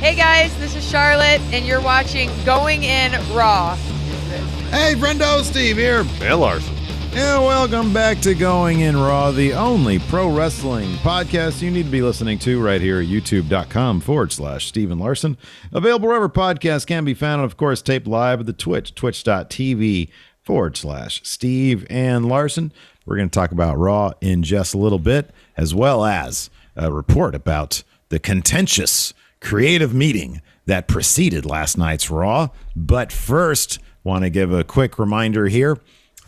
Hey guys, this is Charlotte, and you're watching Going In Raw. Hey, friendo, Steve here. And Larson. Yeah, welcome back to Going In Raw, the only pro wrestling podcast you need to be listening to right here at youtube.com/Steven Larson. Available wherever podcasts can be found, and of course, taped live at the Twitch, twitch.tv/Steve and Larson. We're going to talk about Raw in just a little bit, as well as a report about the contentious creative meeting that preceded last night's Raw. But first, want to give a quick reminder here.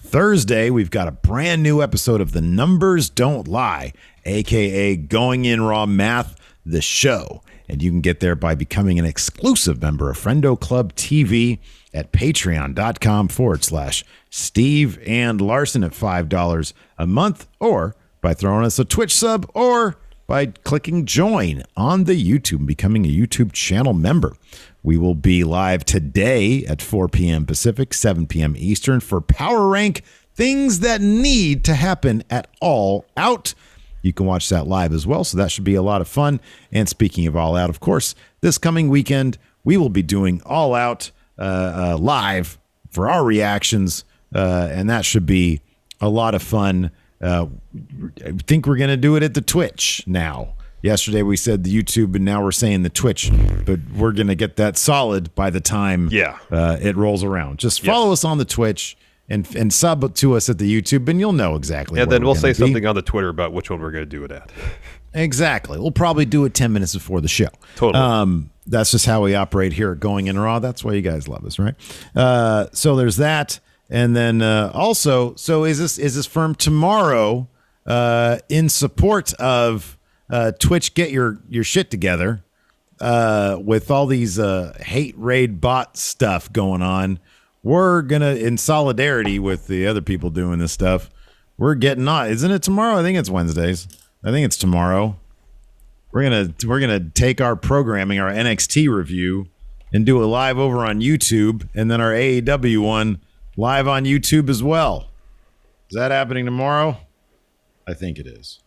Thursday, we've got a brand new episode of The Numbers Don't Lie, a.k.a. Going In Raw Math, the show. And you can get there by becoming an exclusive member of Friendo Club TV at patreon.com/Steve and Larson at $5 a month, or by throwing us a Twitch sub, or by clicking join on the YouTube and becoming a YouTube channel member. We will be live today at 4 p.m. Pacific, 7 p.m. Eastern for Power Rank Things That Need to Happen at All Out. You can watch that live as well, so that should be a lot of fun. And speaking of All Out, of course, this coming weekend, we will be doing All Out live for our reactions, and that should be a lot of fun. I think we're going to do it at the Twitch now. Yesterday we said the YouTube, and now we're saying the Twitch, but we're going to get that solid by the time it rolls around. Just follow us on the Twitch and sub to us at the YouTube, and you'll know exactly. And then we'll say something on the Twitter about which one we're going to do it at. Exactly. We'll probably do it 10 minutes before the show. Totally. That's just how we operate here at Going In Raw. That's why you guys love us, right? So there's that. And then also, so is this from tomorrow in support of Twitch? Get your shit together with all these hate raid bot stuff going on. We're gonna, in solidarity with the other people doing this stuff, we're getting on. Isn't it tomorrow? I think it's Wednesdays. I think it's tomorrow. We're gonna take our programming, our NXT review, and do it live over on YouTube, and then our AEW one live on YouTube as well. Is that happening tomorrow? I think it is.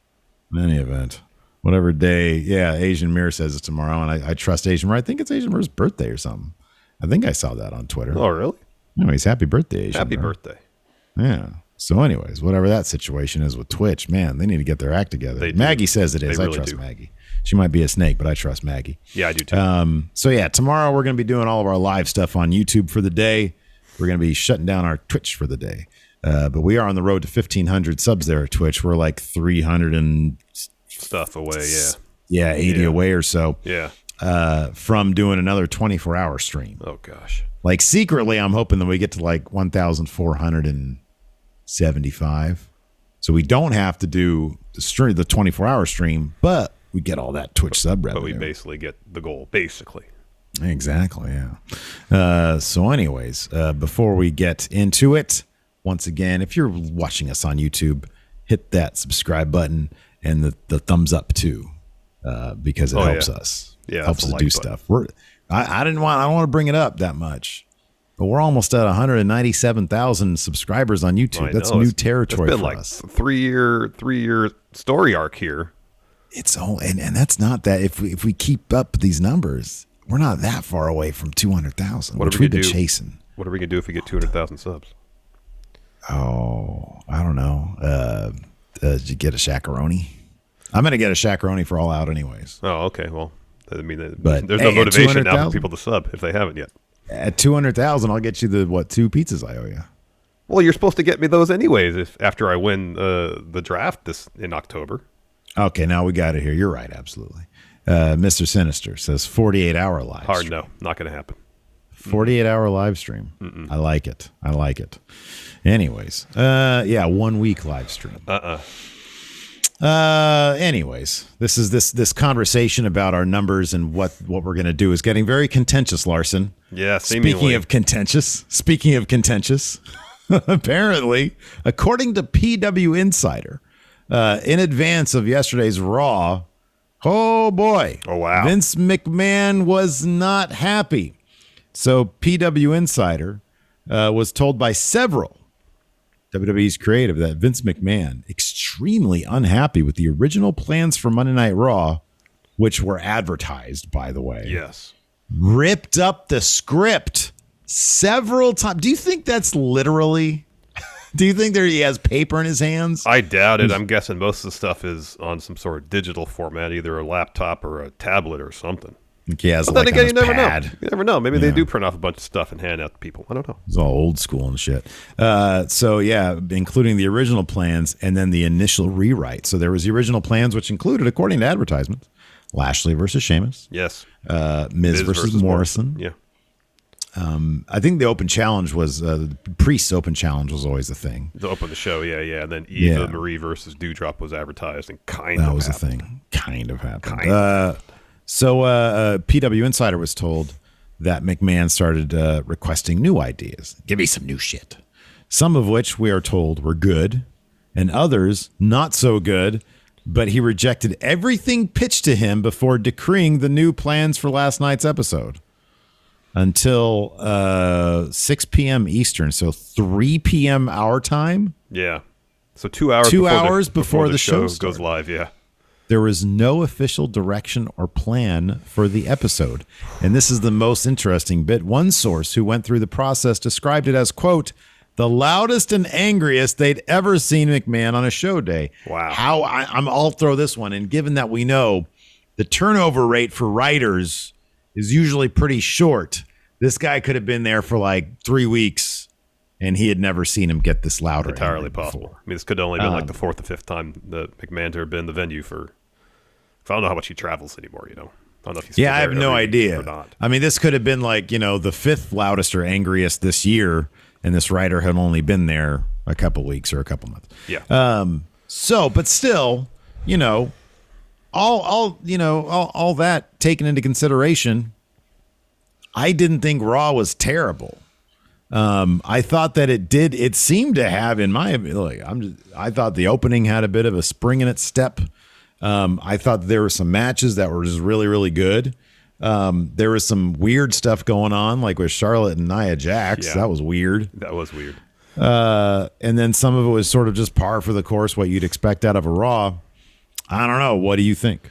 In any event, whatever day, Asian Mirror says it's tomorrow, and I trust Asian Mirror. I think it's Asian Mirror's birthday or something. I think I saw that on Twitter. Oh, really? Anyways, happy birthday, Asian Happy Mirror. birthday. Yeah. So anyways, whatever that situation is with Twitch, man, they need to get their act together. Maggie says it is. They really I trust do. Maggie. She might be a snake, but I trust Maggie. Yeah, I do too. So yeah, tomorrow we're going to be doing all of our live stuff on YouTube for the day. We're going to be shutting down our Twitch for the day. But we are on the road to 1,500 subs there at Twitch. We're like 300 and stuff away, 80 away or so. Yeah. From doing another 24-hour stream. Oh, gosh. Like secretly, I'm hoping that we get to like 1,475. So we don't have to do the 24-hour stream, but we get all that Twitch sub revenue. But we basically get the goal, basically. Exactly, yeah. So anyways, before we get into it, once again, if you're watching us on YouTube, hit that subscribe button and the thumbs up too, because it helps us. Yeah, helps us do stuff. I don't want to bring it up that much, but we're almost at 197,000 subscribers on YouTube. That's new territory for us. It's been like three-year story arc here. It's all, and that's not that. If we keep up these numbers, we're not that far away from 200,000, which we've been chasing. What are we gonna do if we get 200,000 subs? Oh, I don't know. Did you get a shakaroni? I'm gonna get a shakaroni for All Out, anyways. Oh, okay. Well, I mean, but there's no motivation now for people to sub if they haven't yet. At 200,000, I'll get you the 2 pizzas I owe you. Well, you're supposed to get me those anyways after I win the draft in October. Okay, now we got it here. You're right, absolutely. Mr. Sinister says 48-hour live Hard stream. no, not going to happen. 48-hour live stream. I like it. Anyways, 1 week live stream. Anyways, this is this conversation about our numbers and what we're going to do is getting very contentious, Larson. Yeah, seemingly. Speaking of contentious, apparently, according to PW Insider, in advance of yesterday's Raw, oh boy. Oh, wow. Vince McMahon was not happy. So PW Insider was told by several WWE's creative that Vince McMahon, extremely unhappy with the original plans for Monday Night Raw, which were advertised, by the way. Yes. Ripped up the script several times. Do you think that's literally? Do you think he has paper in his hands? I doubt it. I'm guessing most of the stuff is on some sort of digital format, either a laptop or a tablet or something. He has but like then again, on you his never pad. know. You never know. Maybe they do print off a bunch of stuff and hand out to people. I don't know. It's all old school and shit. So yeah, including the original plans and then the initial rewrite. So there was the original plans, which included, according to advertisements, Lashley versus Sheamus. Yes. Miz versus Morrison. Yeah. I think the open challenge was the Priest's open challenge was always the thing. To open the show, yeah. And then Eva Marie versus Doudrop was advertised and that was happened. a thing. Kind of happened. So PW Insider was told that McMahon started requesting new ideas. Give me some new shit. Some of which we are told were good and others not so good, but he rejected everything pitched to him before decreeing the new plans for last night's episode until 6 p.m. Eastern, so 3 p.m. our time. Yeah. So 2 hours before the show goes live, yeah. There was no official direction or plan for the episode. And this is the most interesting bit. One source who went through the process described it as, quote, the loudest and angriest they'd ever seen McMahon on a show day. Wow. I'll throw this one. And given that we know the turnover rate for writers is usually pretty short, this guy could have been there for like 3 weeks and he had never seen him get this loud. Entirely possible. Before. I mean, this could have only been like the fourth or fifth time that McMahon's ever been in the venue for. I don't know how much he travels anymore, I don't know if he's I have no idea. Or not. I mean, this could have been like, the fifth loudest or angriest this year, and this writer had only been there a couple weeks or a couple months. Yeah. But still, all that taken into consideration, I didn't think Raw was terrible. I thought that it seemed to have, in my opinion, I thought the opening had a bit of a spring in its step. I thought there were some matches that were just really, really good. There was some weird stuff going on, like with Charlotte and Nia Jax. Yeah. That was weird. That was weird. And then some of it was sort of just par for the course, what you'd expect out of a Raw. I don't know. What do you think?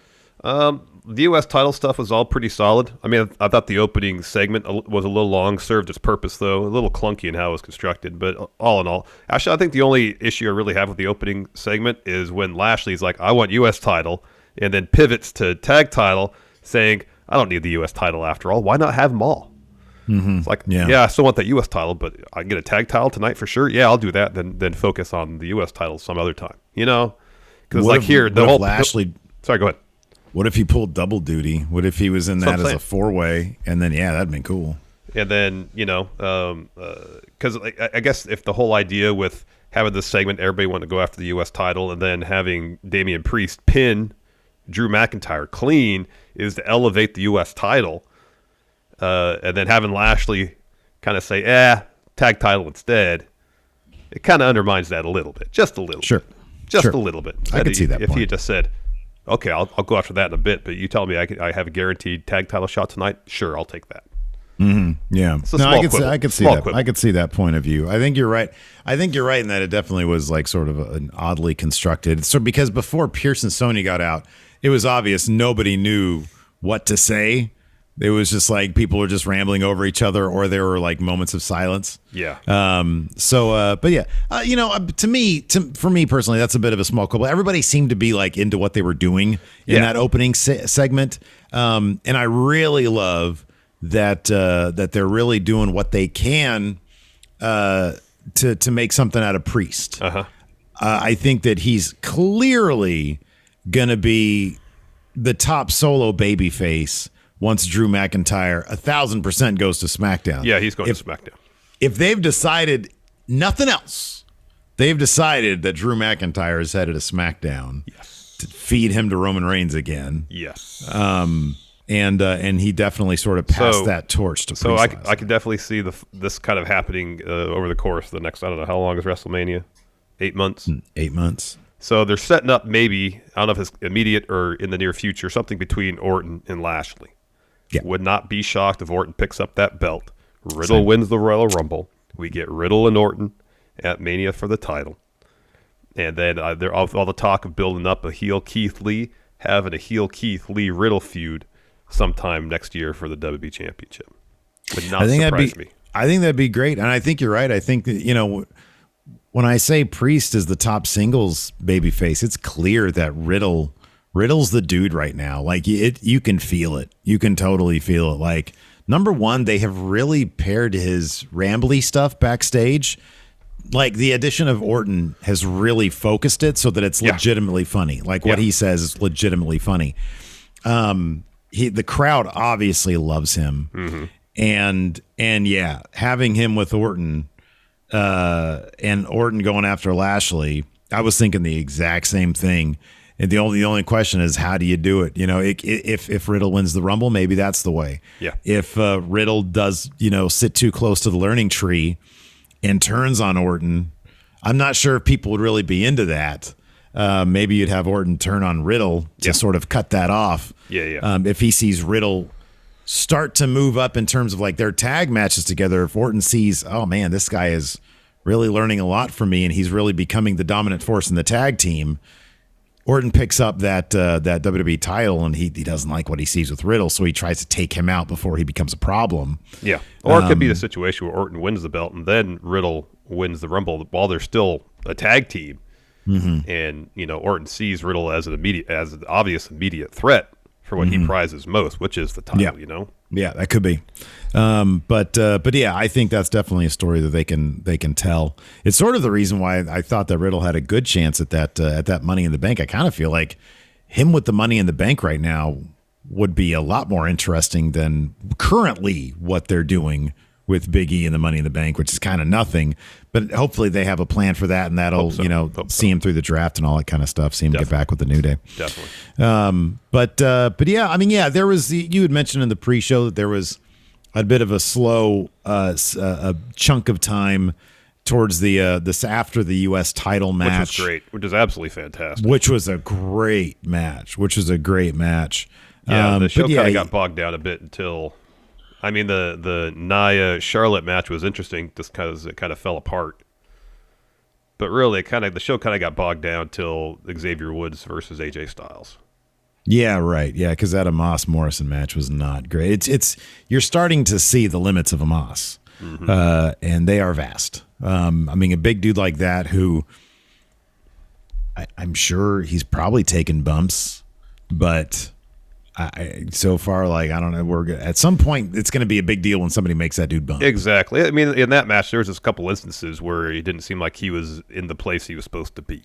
The U.S. title stuff was all pretty solid. I mean, I thought the opening segment was a little long, served its purpose, though. A little clunky in how it was constructed, but all in all. Actually, I think the only issue I really have with the opening segment is when Lashley's like, I want U.S. title, and then pivots to tag title, saying, I don't need the U.S. title after all. Why not have them all? Mm-hmm. It's like, yeah, I still want that U.S. title, but I can get a tag title tonight for sure. Yeah, I'll do that. Then focus on the U.S. title some other time. Because like here, the whole Lashley. Sorry, go ahead. What if he pulled double duty? What if he was in that as a four-way? And then, that'd been cool. And then, because I guess if the whole idea with having this segment, everybody wanted to go after the U.S. title, and then having Damian Priest pin Drew McIntyre clean is to elevate the U.S. title, and then having Lashley kind of say, tag title instead, it kind of undermines that a little bit. Just a little bit. Just a little bit. I could see that if he had just said, okay, I'll go after that in a bit, but you tell me I have a guaranteed tag title shot tonight, sure, I'll take that. Mm-hmm. Yeah. I could see that. I could see that point of view. I think you're right. In that it definitely was like sort of an oddly constructed. So because before Pierce and Sony got out, it was obvious nobody knew what to say. It was just like people were just rambling over each other, or there were like moments of silence. Yeah. To me, for me personally, that's a bit of a small quibble. Everybody seemed to be like into what they were doing in that opening segment, and I really love that they're really doing what they can to make something out of Priest. I think that he's clearly gonna be the top solo babyface once Drew McIntyre 1,000% goes to SmackDown. Yeah, he's going to SmackDown. If they've decided nothing else, they've decided that Drew McIntyre is headed to SmackDown to feed him to Roman Reigns again. Yes. And he definitely sort of passed that torch to Priest. So I could definitely see this kind of happening over the course of the next, I don't know, how long is WrestleMania? 8 months? 8 months. So they're setting up maybe, I don't know if it's immediate or in the near future, something between Orton and Lashley. Yeah. Would not be shocked if Orton picks up that belt. Riddle wins the Royal Rumble. We get Riddle and Orton at Mania for the title. And then all the talk of building up a heel Keith Lee having a heel Keith Lee Riddle feud sometime next year for the WWE Championship. Would not surprise me. I think that'd be great, and I think you're right. I think that, when I say Priest is the top singles babyface, it's clear that Riddle's the dude right now. Like you can feel it. You can totally feel it. Like, number one, they have really paired his rambly stuff backstage. Like, the addition of Orton has really focused it so that it's legitimately funny. Like, what he says is legitimately funny. The crowd obviously loves him, and having him with Orton, and Orton going after Lashley, I was thinking the exact same thing. And the only question is, how do you do it? If Riddle wins the Rumble, maybe that's the way. Yeah. If Riddle does, sit too close to the learning tree and turns on Orton, I'm not sure if people would really be into that. Maybe you'd have Orton turn on Riddle to sort of cut that off. Yeah. If he sees Riddle start to move up in terms of like their tag matches together, if Orton sees, oh man, this guy is really learning a lot from me and he's really becoming the dominant force in the tag team, Orton picks up that WWE title, and he doesn't like what he sees with Riddle, so he tries to take him out before he becomes a problem. Yeah, or it could be the situation where Orton wins the belt, and then Riddle wins the Rumble while they're still a tag team, and Orton sees Riddle as an obvious immediate threat for what he prizes most, which is the title. Yeah, that could be. But yeah, I think that's definitely a story that they can tell. It's sort of the reason why I thought that Riddle had a good chance at that Money in the Bank. I kind of feel like him with the Money in the Bank right now would be a lot more interesting than currently what they're doing with Big E and the Money in the Bank, which is kind of nothing. But hopefully they have a plan for that, and that'll see him through the draft and all that kind of stuff. See him get back with the New Day. Definitely. But yeah, I mean, yeah, there was you had mentioned in the pre-show that there was a bit of a slow a chunk of time towards this after the U.S. title match, which was great, which is absolutely fantastic. Which was a great match. Yeah, the show kind of got bogged down a bit until. I mean, the Nia Charlotte match was interesting just because it kind of fell apart. But really, the show kind of got bogged down till Xavier Woods versus AJ Styles. Yeah, right. Yeah, because that Omos Morrison match was not great. It's you're starting to see the limits of Omos, and they are vast. I mean, a big dude like that who I'm sure he's probably taken bumps, but. So far, like, I don't know, at some point it's going to be a big deal when somebody makes that dude bump. Exactly. I mean, in that match, there was just a couple instances where he didn't seem like he was in the place he was supposed to be.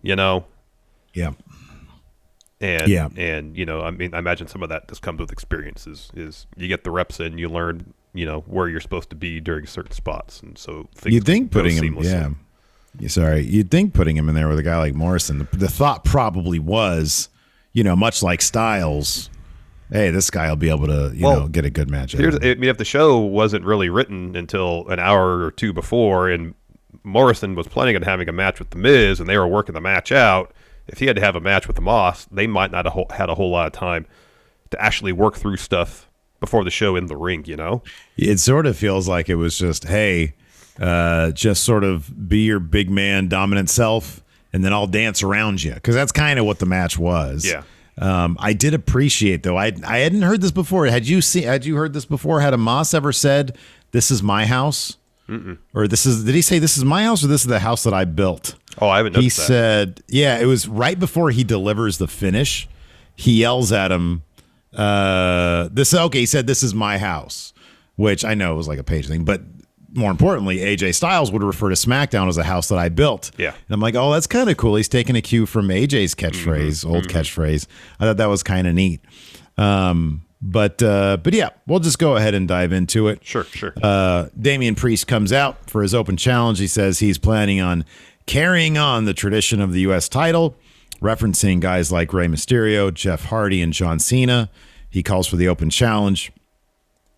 Yeah. And I mean, I imagine some of that just comes with experiences. Is you get the reps in, you learn, where you're supposed to be during certain spots, and so you'd think putting him, you'd think putting him in there with a guy like Morrison. The thought probably was. Much like Styles, hey, this guy will be able to, get a good match. If the show wasn't really written until an hour or two before, and Morrison was planning on having a match with The Miz, and they were working the match out, if he had to have a match with the Moss, they might not have had a whole lot of time to actually work through stuff before the show in the ring, It sort of feels like it was just, hey, just sort of be your big man, dominant self, and then I'll dance around you, because that's kind of what the match was. Yeah. I did appreciate, though. I hadn't heard this before. Had you heard this before? Had Omos ever said, "This is my house," or did he say, "This is my house," or "This is the house that I built"? Oh, I haven't noticed that. He said, yeah, it was right before he delivers the finish. He yells at him, he said, "This is my house," which I know was like a page thing, but. More importantly, AJ Styles would refer to SmackDown as a house that I built. Yeah. And I'm like, oh, that's kind of cool. He's taking a cue from AJ's catchphrase, catchphrase. I thought that was kind of neat. But yeah, we'll just go ahead and dive into it. Sure. Damian Priest comes out for his open challenge. He says he's planning on carrying on the tradition of the U.S. title, referencing guys like Rey Mysterio, Jeff Hardy, and John Cena. He calls for the open challenge.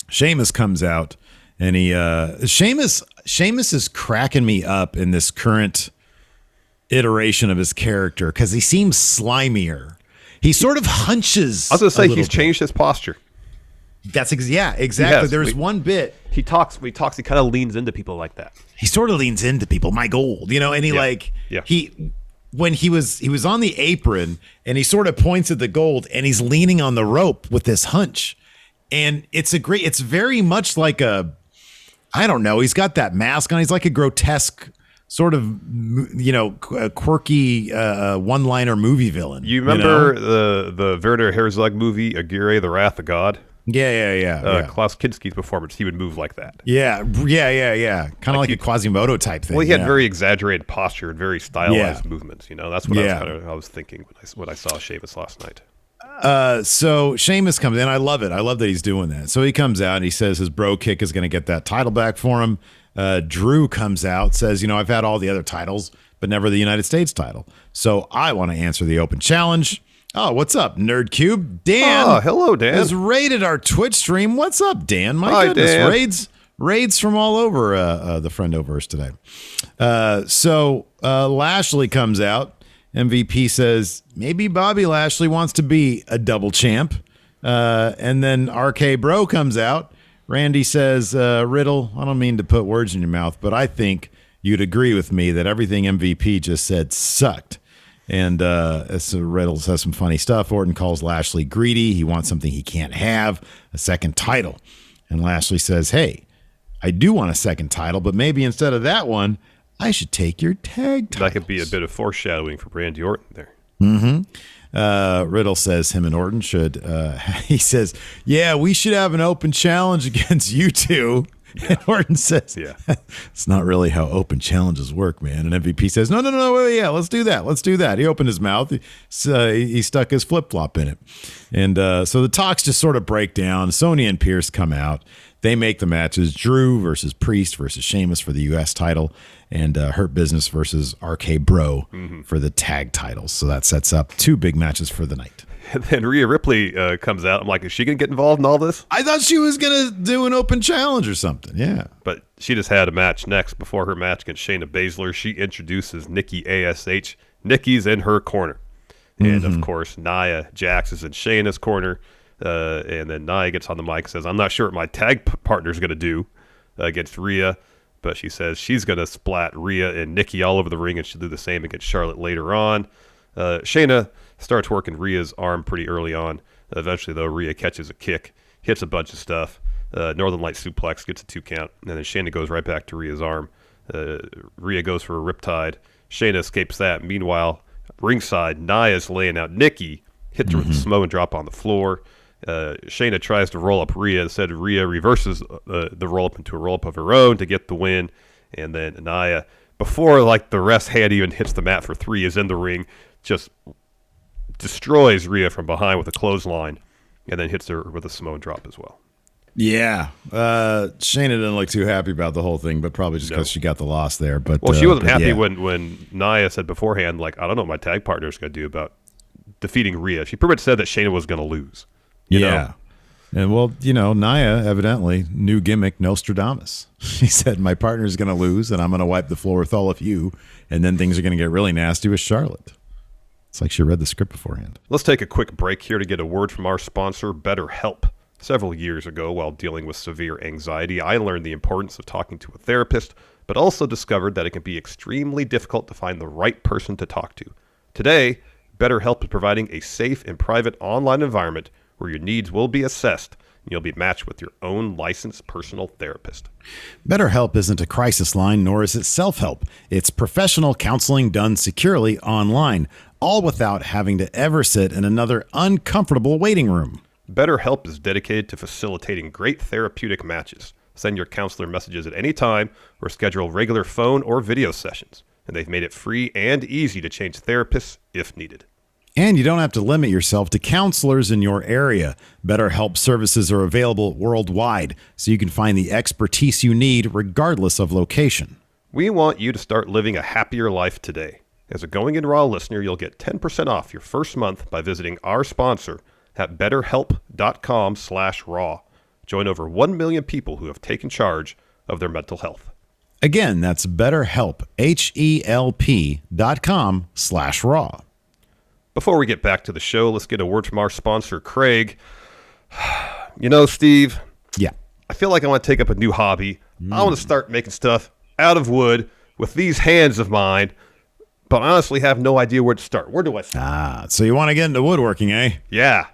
Sheamus comes out. And Sheamus is cracking me up in this current iteration of his character because he seems slimier. He sort of hunches. I was going to say he's changed his posture. That's exactly. There's one bit he talks. He kind of leans into people like that. He sort of leans into people. My gold, and he when he was on the apron and he sort of points at the gold and he's leaning on the rope with this hunch. And it's very much like I don't know. He's got that mask on. He's like a grotesque sort of, quirky one-liner movie villain. You remember the Werner Herzog movie, Aguirre, The Wrath of God? Yeah. Klaus Kinski's performance, he would move like that. Yeah. Kind of like a Quasimodo type thing. Well, he had very exaggerated posture and very stylized movements. That's what I was thinking when I saw Sheamus last night. So Sheamus comes in. I love it. I love that he's doing that. So he comes out and he says his bro kick is going to get that title back for him. Drew comes out, says, I've had all the other titles, but never the United States title. So I want to answer the open challenge. Oh, what's up, Nerd Cube? Dan. Oh, hello, Dan. Has raided our Twitch stream. What's up, Dan? Hi, goodness, Dan. Raids from all over the Friendoverse today. So Lashley comes out. MVP says maybe Bobby Lashley wants to be a double champ. And then RK Bro comes out. Randy says, Riddle, I don't mean to put words in your mouth, but I think you'd agree with me that everything MVP just said sucked. And so Riddle says some funny stuff. Orton calls Lashley greedy. He wants something he can't have, a second title. And Lashley says, hey, I do want a second title, but maybe instead of that one, I should take your tag titles. That could be a bit of foreshadowing for Randy Orton there. Mm-hmm. Riddle says him and Orton should. He says, yeah, we should have an open challenge against you two. Yeah. And Orton says, it's not really how open challenges work, man. And MVP says, no, let's do that. He opened his mouth. He stuck his flip-flop in it. And so the talks just sort of break down. Sonya and Pierce come out. They make the matches. Drew versus Priest versus Sheamus for the U.S. title. And Hurt Business versus RK Bro for the tag titles. So that sets up two big matches for the night. And then Rhea Ripley comes out. I'm like, is she going to get involved in all this? I thought she was going to do an open challenge or something. Yeah. But she just had a match next. Before her match against Shayna Baszler, she introduces Nikki ASH. Nikki's in her corner. And, of course, Nia Jax is in Shayna's corner. And then Nia gets on the mic and says, I'm not sure what my tag partner's going to do against Rhea. But she says she's going to splat Rhea and Nikki all over the ring, and she'll do the same against Charlotte later on. Shayna starts working Rhea's arm pretty early on. Eventually, though, Rhea catches a kick, hits a bunch of stuff. Northern Light suplex, gets a 2 count, and then Shayna goes right back to Rhea's arm. Rhea goes for a riptide. Shayna escapes that. Meanwhile, ringside, Nia's laying out Nikki, hits her with a Samoan drop on the floor. Shayna tries to roll up Rhea. Instead, Rhea reverses the roll-up into a roll-up of her own to get the win. And then Nia, before the rest hand even hits the mat for 3, is in the ring, just destroys Rhea from behind with a clothesline, and then hits her with a Samoan drop as well. Yeah. Shayna didn't look too happy about the whole thing, but probably just because she got the loss there. But she wasn't happy when Nia said beforehand, I don't know what my tag partner's going to do about defeating Rhea. She pretty much said that Shayna was going to lose. You know? And Nia evidently, new gimmick, Nostradamus. He said, my partner's going to lose, and I'm going to wipe the floor with all of you, and then things are going to get really nasty with Charlotte. It's like she read the script beforehand. Let's take a quick break here to get a word from our sponsor, BetterHelp. Several years ago, while dealing with severe anxiety, I learned the importance of talking to a therapist, but also discovered that it can be extremely difficult to find the right person to talk to. Today, BetterHelp is providing a safe and private online environment where your needs will be assessed and you'll be matched with your own licensed personal therapist. BetterHelp isn't a crisis line, nor is it self-help. It's professional counseling done securely online, all without having to ever sit in another uncomfortable waiting room. BetterHelp is dedicated to facilitating great therapeutic matches. Send your counselor messages at any time or schedule regular phone or video sessions. And they've made it free and easy to change therapists if needed. And you don't have to limit yourself to counselors in your area. BetterHelp services are available worldwide, so you can find the expertise you need regardless of location. We want you to start living a happier life today. As a Going In Raw listener, you'll get 10% off your first month by visiting our sponsor at betterhelp.com/raw. Join over 1 million people who have taken charge of their mental health. Again, that's BetterHelp, HELP.com/raw. Before we get back to the show, let's get a word from our sponsor, Craig. Steve. Yeah. I feel like I want to take up a new hobby. I want to start making stuff out of wood with these hands of mine. but I honestly have no idea where to start. Where do I start? So you want to get into woodworking, eh? Yeah.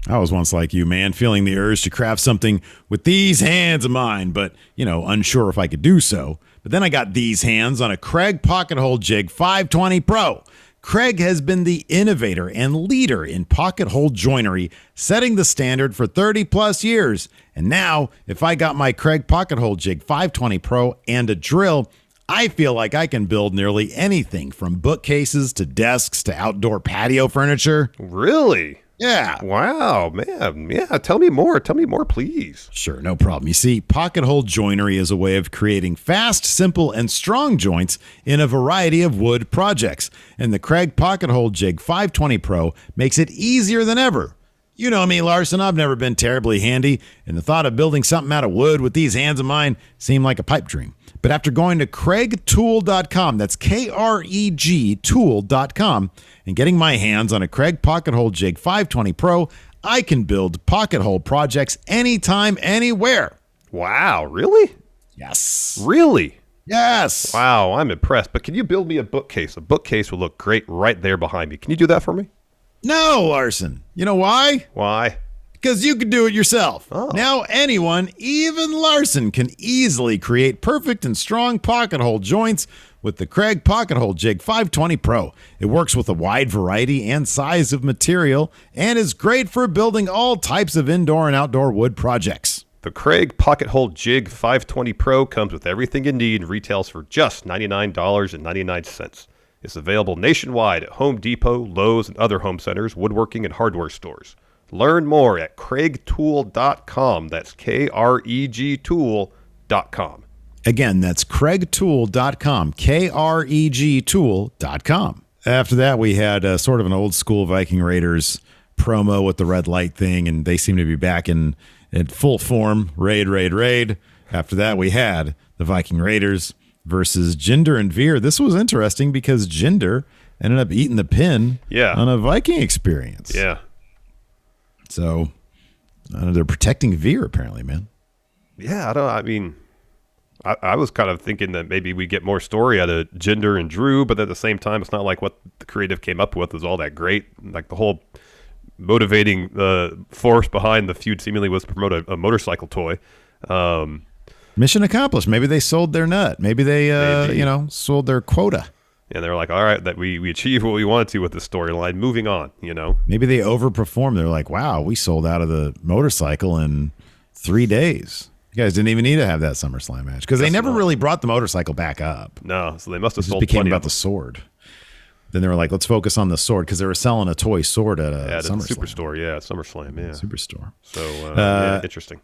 I was once like you, man, feeling the urge to craft something with these hands of mine, but, unsure if I could do so. But then I got these hands on a Craig Pocket Hole Jig 520 Pro. Craig has been the innovator and leader in pocket hole joinery, setting the standard for 30 plus years. And now, if I got my Craig Pocket Hole Jig 520 Pro and a drill, I feel like I can build nearly anything from bookcases to desks to outdoor patio furniture. Really? Yeah. Wow, man. Yeah, tell me more. Tell me more, please. Sure, no problem. You see, pocket hole joinery is a way of creating fast, simple, and strong joints in a variety of wood projects. And the Craig Pocket Hole Jig 520 Pro makes it easier than ever. You know me, Larson, I've never been terribly handy, and the thought of building something out of wood with these hands of mine seemed like a pipe dream. But after going to craigtool.com, that's K-R-E-G tool.com, and getting my hands on a Craig Pocket Hole Jig 520 Pro, I can build pocket hole projects anytime, anywhere. Wow, really? Yes. Really? Yes. Wow, I'm impressed. But can you build me a bookcase? A bookcase will look great right there behind me. Can you do that for me? No, Larson. You know why? Why? Because you can do it yourself. Oh. Now anyone, even Larson, can easily create perfect and strong pocket hole joints with the Craig Pocket Hole Jig 520 Pro. It works with a wide variety and size of material and is great for building all types of indoor and outdoor wood projects. The Craig Pocket Hole Jig 520 Pro comes with everything you need and retails for just $99.99. It's available nationwide at Home Depot, Lowe's, and other home centers, woodworking, and hardware stores. Learn more at craigtool.com. That's K-R-E-G tool.com. Again, that's craigtool.com, K-R-E-G tool.com. After that, we had sort of an old school Viking Raiders promo with the red light thing, and they seem to be back in full form. Raid. After that, we had the Viking Raiders versus Jinder and Veer. This was interesting because Jinder ended up eating the pin on a Viking experience. Yeah. So they're protecting Veer, apparently, man. Yeah, I was kind of thinking that maybe we get more story out of Jinder and Drew, but at the same time, it's not like what the creative came up with was all that great. Like the whole motivating force behind the feud seemingly was to promote a motorcycle toy. Mission accomplished. Maybe they sold their nut. Maybe they, sold their quota. And they're like, all right, that we achieved what we wanted to with the storyline. Moving on, Maybe they overperformed. They're like, wow, we sold out of the motorcycle in 3 days. You guys didn't even need to have that SummerSlam match because they never really brought the motorcycle back up. No, so they must have sold. It became plenty about the sword. Then they were like, let's focus on the sword because they were selling a toy sword at SummerSlam. Superstore, SummerSlam, Superstore. So interesting.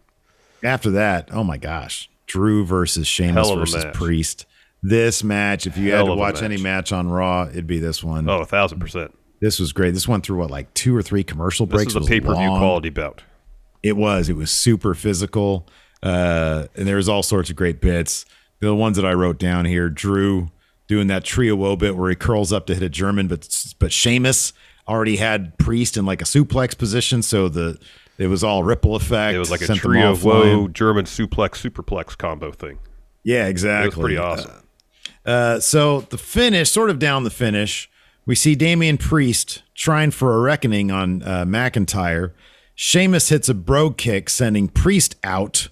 After that, oh my gosh, Drew versus Sheamus versus Priest. This match, if you had to watch any match on Raw, it'd be this one. Oh, 1,000%. This was great. This went through, 2 or 3 commercial breaks? This was a pay-per-view quality bout. It was. It was super physical, and there was all sorts of great bits. The ones that I wrote down here, Drew doing that trio woe bit where he curls up to hit a German, but Sheamus already had Priest in a suplex position, so it was all ripple effect. It was like a trio woe German suplex, superplex combo thing. Yeah, exactly. It was pretty awesome. So the finish, sort of down the finish, we see Damian Priest trying for a reckoning on McIntyre. Sheamus hits a brogue kick, sending Priest out.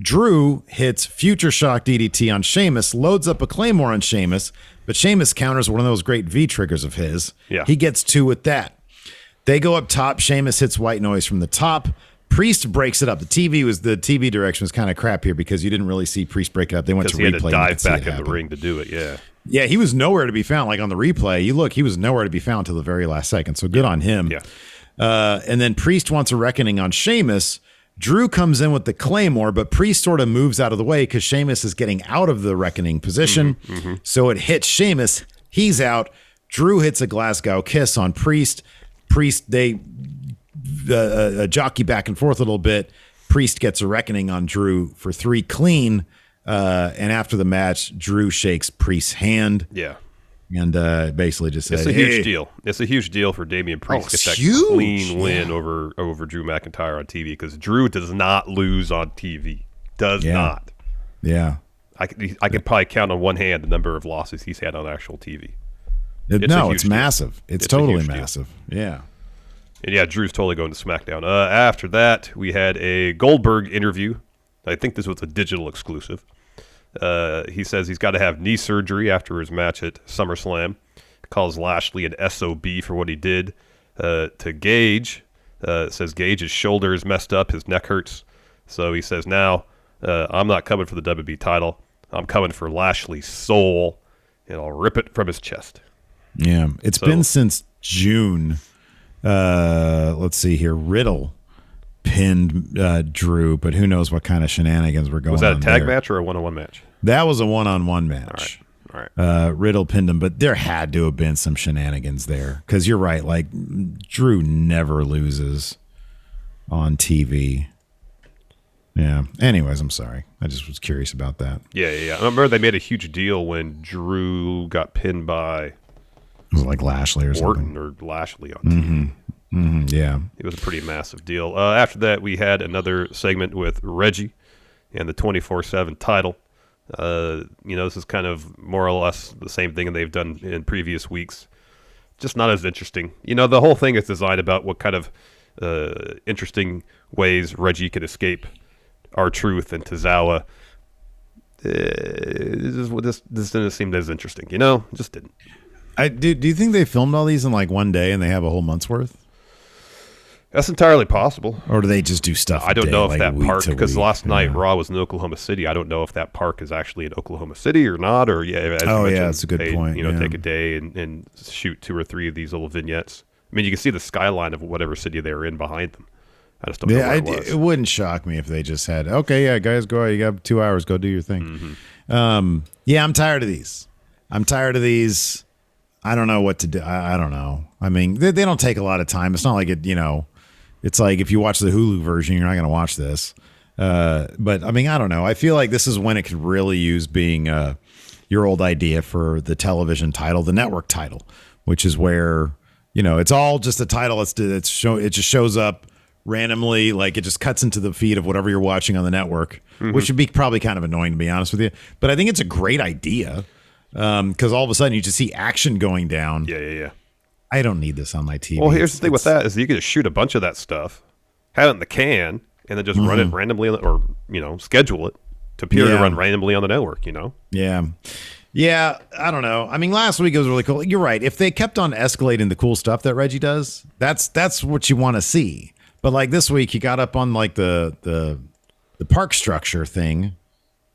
Drew hits Future Shock DDT on Sheamus, loads up a Claymore on Sheamus, but Sheamus counters one of those great V-triggers of his. Yeah. He gets 2 with that. They go up top. Sheamus hits White Noise from the top. Priest breaks it up. The TV direction was kind of crap here because you didn't really see Priest break it up. They went to replay. He had to dive back in the ring to do it. Yeah. Yeah, he was nowhere to be found. Like on the replay, he was nowhere to be found till the very last second. So good on him. Yeah. And then Priest wants a reckoning on Sheamus. Drew comes in with the Claymore, but Priest sort of moves out of the way because Sheamus is getting out of the reckoning position. Mm-hmm. So it hits Sheamus. He's out. Drew hits a Glasgow kiss on Priest. They jockey back and forth a little bit. Priest gets a reckoning on Drew for 3 clean. And after the match, Drew shakes Priest's hand. Yeah. And basically just said, it's a huge deal. It's a huge deal for Damian Priest to get that clean win over Drew McIntyre on TV because Drew does not lose on TV. Does not. Yeah. I could probably count on one hand the number of losses he's had on actual TV. It's massive. It's totally massive. Yeah. And yeah, Drew's totally going to SmackDown. After that, we had a Goldberg interview. I think this was a digital exclusive. He says he's got to have knee surgery after his match at SummerSlam. Calls Lashley an SOB for what he did to Gage. Says Gage's shoulder is messed up. His neck hurts. So he says, now, I'm not coming for the WWE title. I'm coming for Lashley's soul, and I'll rip it from his chest. Yeah, it's been since June. Let's see here. Riddle pinned Drew, but who knows what kind of shenanigans were going on. Was that a tag there. match or a one-on-one match? That was a one-on-one match. All right. Riddle pinned him, but there had to have been some shenanigans there, because you're right. Like, Drew never loses on TV. Yeah. Anyways, I'm sorry. I just was curious about that. Yeah. I remember they made a huge deal when Drew got pinned by Was it like Lashley or Orton something? or Lashley on TV. Yeah. It was a pretty massive deal. After that, we had another segment with Reggie and the 24/7 title. This is kind of more or less the same thing they've done in previous weeks. Just not as interesting. The whole thing is designed about what kind of interesting ways Reggie can escape R-Truth and Tozawa. This didn't seem as interesting, Just didn't. Do you think they filmed all these in like one day and they have a whole month's worth? That's entirely possible. Or do they just do stuff? I don't know if like that park, because last night Yeah. Raw was in Oklahoma City. I don't know if that park is actually in Oklahoma City or not. Or that's a good point. Take a day and shoot 2 or 3 of these little vignettes. I mean, you can see the skyline of whatever city they were in behind them. I just don't know what it was. It wouldn't shock me if they just had, okay, yeah, guys, go. You got 2 hours. Go do your thing. Yeah, I'm tired of these. I don't know what to do. I don't know. I mean, they don't take a lot of time. It's not like it, it's like if you watch the Hulu version, you're not going to watch this. But I mean, I don't know. I feel like this is when it could really use being your old idea for the television title, the network title, which is where, it's all just a title. It just shows up randomly, like it just cuts into the feed of whatever you're watching on the network, which would be probably kind of annoying, to be honest with you. But I think it's a great idea. Because all of a sudden you just see action going down. Yeah. I don't need this on my TV. Well, here's the thing with that is you can just shoot a bunch of that stuff, have it in the can, and then just run it randomly, or schedule it to appear to run randomly on the network. Yeah. I don't know. I mean, last week it was really cool. You're right. If they kept on escalating the cool stuff that Reggie does, that's what you want to see. But like this week, he got up on like the park structure thing,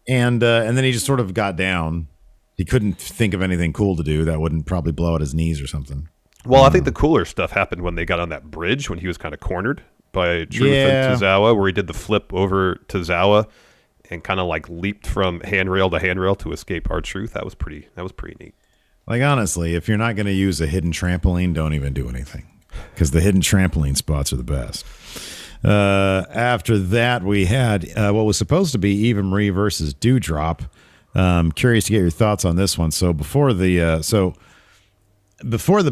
and then he just sort of got down. He couldn't think of anything cool to do that wouldn't probably blow out his knees or something. Well, I think the cooler stuff happened when they got on that bridge when he was kind of cornered by Truth and Tozawa, where he did the flip over Tozawa and kind of like leaped from handrail to handrail to escape R-Truth. That was pretty neat. Like, honestly, if you're not going to use a hidden trampoline, don't even do anything, because the hidden trampoline spots are the best. After that, we had what was supposed to be Eva Marie versus Doudrop. Curious to get your thoughts on this one. So before the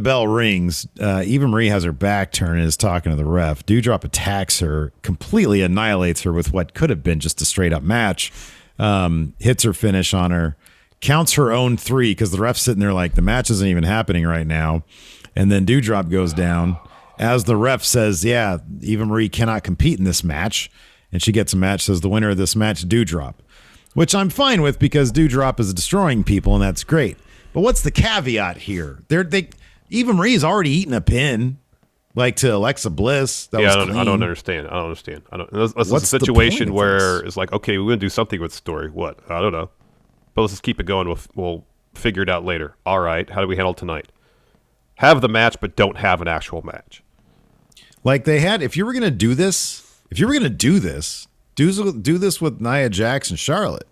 bell rings, Eva Marie has her back turned and is talking to the ref. Doudrop attacks her, completely annihilates her with what could have been just a straight up match. Hits her finish on her, counts her own 3 because the ref's sitting there like the match isn't even happening right now. And then Doudrop goes down as the ref says, yeah, Eva Marie cannot compete in this match. And she gets a match, says the winner of this match, Doudrop. Which I'm fine with because Doudrop is destroying people, and that's great. But what's the caveat here? Eva Marie's already eaten a pin, like to Alexa Bliss. I don't understand. This is a situation where it's like, okay, we're going to do something with the story. What? I don't know. But let's just keep it going. We'll figure it out later. All right. How do we handle tonight? Have the match, but don't have an actual match. Like they had, if you were going to do this, do this with Nia Jax and Charlotte,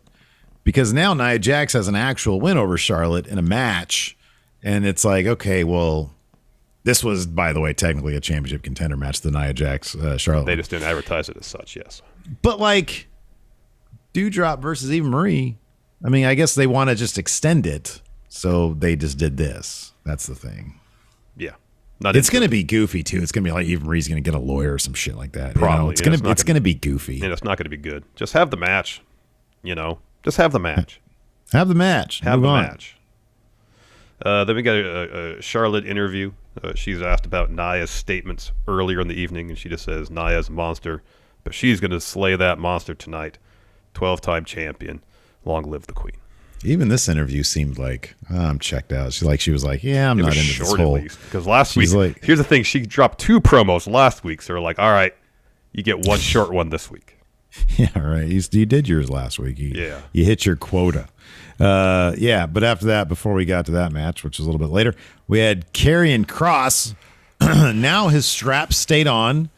because now Nia Jax has an actual win over Charlotte in a match, and it's like, okay, well, this was, by the way, technically a championship contender match, the Nia Jax Charlotte. They just didn't advertise it as such, yes. But like Doudrop versus Eva Marie, I mean, I guess they want to just extend it, so they just did this. That's the thing. Yeah. It's going to be goofy too. It's going to be like Eva Marie's going to get a lawyer or some shit like that. Probably. It's going to be goofy. And it's not going to be good. Just have the match. Just have the match. Have the match. Have Move the on. match. Then we got a Charlotte interview. She's asked about Nia's statements earlier in the evening, and she just says, Nia's a monster, but she's going to slay that monster tonight. 12-time champion. Long live the queen. Even this interview seemed like, I'm checked out. She was like, yeah, I'm not into this whole. Because last week, here's the thing, she dropped 2 promos last week, so we're like, all right, you get one short one this week. Yeah, right. You did yours last week. You hit your quota. But after that, before we got to that match, which was a little bit later, we had Karrion Kross. Now his straps stayed on,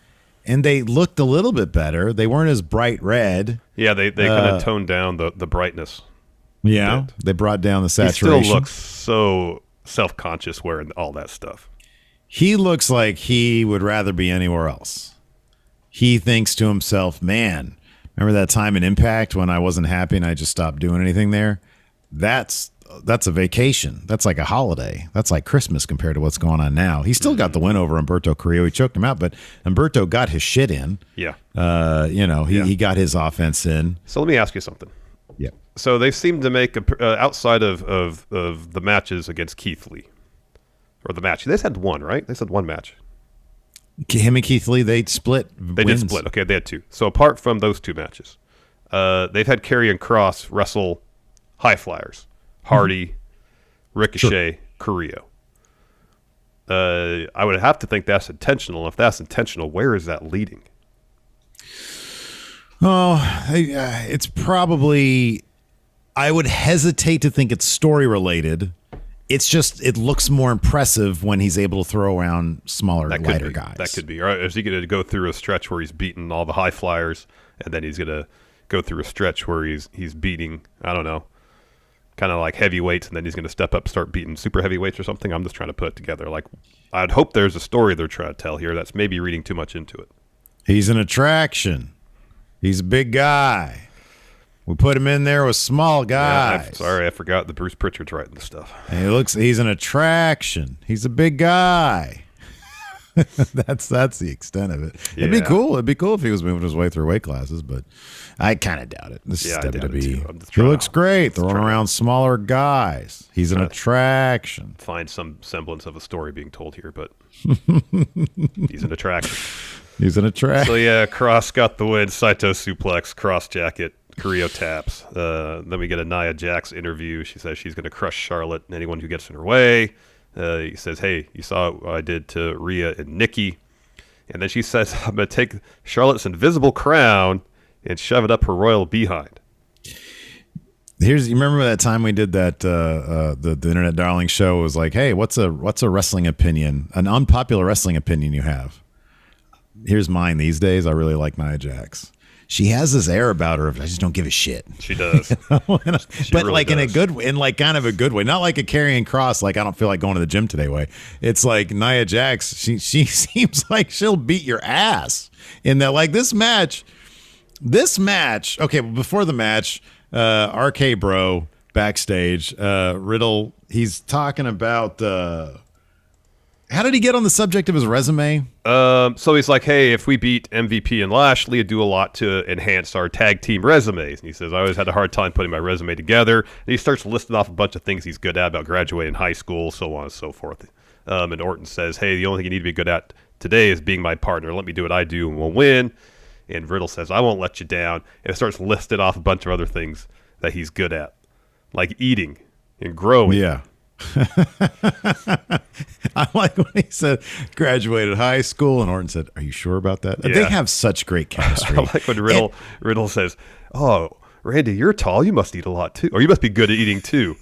and they looked a little bit better. They weren't as bright red. Yeah, they kind of toned down the brightness. Yeah, they brought down the saturation. He still looks so self-conscious wearing all that stuff. He looks like he would rather be anywhere else. He thinks to himself, man, remember that time in Impact when I wasn't happy and I just stopped doing anything there? That's a vacation. That's like a holiday. That's like Christmas compared to what's going on now. He still got the win over Humberto Carrillo. He choked him out, but Humberto got his shit in. Yeah. He got his offense in. So let me ask you something. Yeah. So they seem to make outside of the matches against Keith Lee, or the match. They just had one, right? They said one match. Him and Keith Lee, they split. They did split. Okay, they had 2. So apart from those 2 matches, they've had Karrion Kross wrestle high flyers, Hardy, Ricochet, Carrillo. I would have to think that's intentional. If that's intentional, where is that leading? Oh, it's probably. I would hesitate to think it's story related. It's just it looks more impressive when he's able to throw around smaller, lighter guys. That could be. Or is he going to go through a stretch where he's beating all the high flyers, and then he's going to go through a stretch where he's beating, I don't know, kind of like heavyweights, and then he's going to step up, start beating super heavyweights or something? I'm just trying to put it together. Like, I'd hope there's a story they're trying to tell here that's maybe reading too much into it. He's an attraction. He's a big guy. We put him in there with small guys. Sorry, I forgot that Bruce Pritchard's writing this stuff. And he's an attraction. He's a big guy. That's the extent of it. Yeah. It'd be cool. It'd be cool if he was moving his way through weight classes, but I kind of doubt it. This is WWE. He looks great throwing around smaller guys. He's an attraction. Find some semblance of a story being told here, but he's an attraction. He's an attraction. So yeah, Kross got the win. Saito suplex, cross jacket. Carrillo taps. Then we get a Nia Jax interview. She says she's going to crush Charlotte and anyone who gets in her way. He says, hey, you saw what I did to Rhea and Nikki. And then she says, I'm going to take Charlotte's invisible crown and shove it up her royal behind. You remember that time we did that the Internet Darling show was like, hey, what's a wrestling opinion, an unpopular wrestling opinion you have? Here's mine these days. I really like Nia Jax. She has this air about her of I just don't give a shit. She does. But really like does. in like kind of a good way. Not like a Karrion Kross, like I don't feel like going to the gym today way. It's like Nia Jax, she seems like she'll beat your ass in that like this match, okay, before the match, RK Bro backstage, Riddle, he's talking about how did he get on the subject of his resume? So he's like, hey, if we beat MVP and Lashley, it'd do a lot to enhance our tag team resumes. And he says, I always had a hard time putting my resume together. And he starts listing off a bunch of things he's good at about graduating high school, so on and so forth. And Orton says, hey, the only thing you need to be good at today is being my partner. Let me do what I do and we'll win. And Riddle says, I won't let you down. And it starts listing off a bunch of other things that he's good at, like eating and growing. Yeah. I like when he said graduated high school and Orton said, are you sure about that? Yeah. They have such great chemistry. I like when Riddle says, oh, Randy, you're tall. You must eat a lot too. Or you must be good at eating too.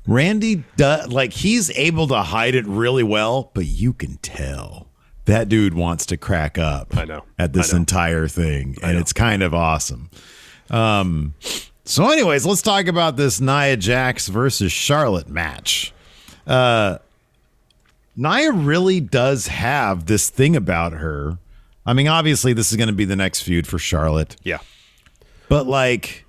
Randy does, like he's able to hide it really well, but you can tell that dude wants to crack up at this entire thing. And it's kind of awesome. So anyways, let's talk about this Nia Jax versus Charlotte match. Nia really does have this thing about her. I mean, obviously, this is going to be the next feud for Charlotte. Yeah. But, like,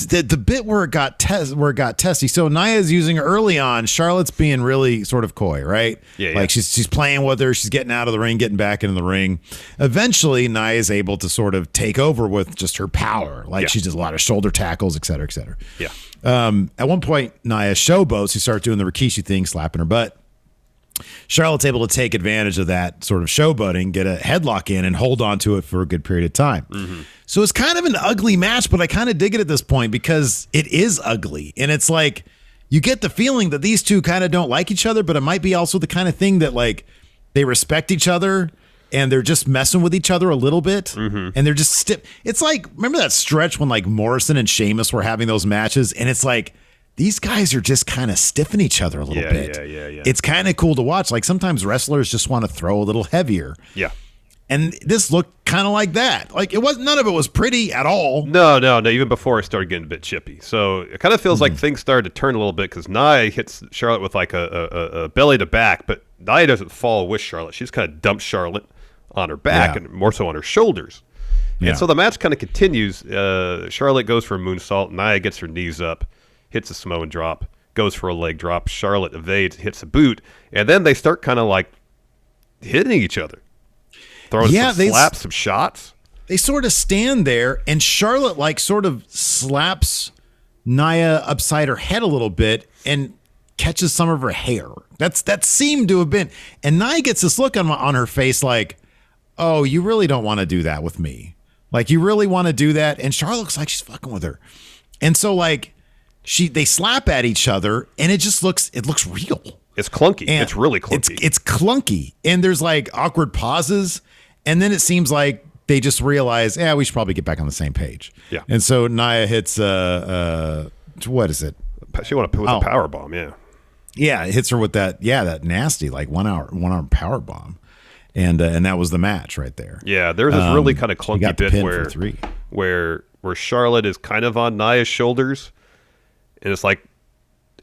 the bit where it got testy. So Nia's using her early on. Charlotte's being really sort of coy, right? Yeah. Like she's playing with her. She's getting out of the ring, getting back into the ring. Eventually, Nia is able to sort of take over with just her power. Like she does a lot of shoulder tackles, et cetera, et cetera. Yeah. At one point, Nia showboats. She starts doing the Rikishi thing, slapping her butt. Charlotte's able to take advantage of that sort of showboating, get a headlock in, and hold on to it for a good period of time. Mm-hmm. So it's kind of an ugly match, but I kind of dig it at this point because it is ugly. And it's like you get the feeling that these two kind of don't like each other, but it might be also the kind of thing that like they respect each other and they're just messing with each other a little bit. Mm-hmm. And they're just stiff. It's like, remember that stretch when like Morrison and Sheamus were having those matches? And it's like, these guys are just kind of stiffing each other a little bit. Yeah. It's kind of cool to watch. Like sometimes wrestlers just want to throw a little heavier. Yeah. And this looked kind of like that. Like none of it was pretty at all. No. Even before it started getting a bit chippy. So it kind of feels like things started to turn a little bit because Nia hits Charlotte with like a belly to back, but Nia doesn't fall with Charlotte. She just kind of dumps Charlotte on her back and more so on her shoulders. Yeah. And so the match kind of continues. Charlotte goes for a moonsault. Nia gets her knees up, hits a Samoan drop, goes for a leg drop. Charlotte evades, hits a boot, and then they start kind of like hitting each other. Throwing some slaps, some shots. They sort of stand there, and Charlotte like sort of slaps Nia upside her head a little bit and catches some of her hair. That seemed to have been. And Nia gets this look on her face like, oh, you really don't want to do that with me. Like, you really want to do that? And Charlotte looks like she's fucking with her. And so like they slap at each other, and it looks real. It's clunky. And it's really clunky. It's clunky. And there's like awkward pauses. And then it seems like they just realize, we should probably get back on the same page. Yeah. And so Nia hits, what is it? She want to put a power bomb, yeah. Yeah, it hits her with that nasty, like one arm power bomb. And that was the match right there. Yeah, there's this really kind of clunky bit where Charlotte is kind of on Nia's shoulders. And it's like,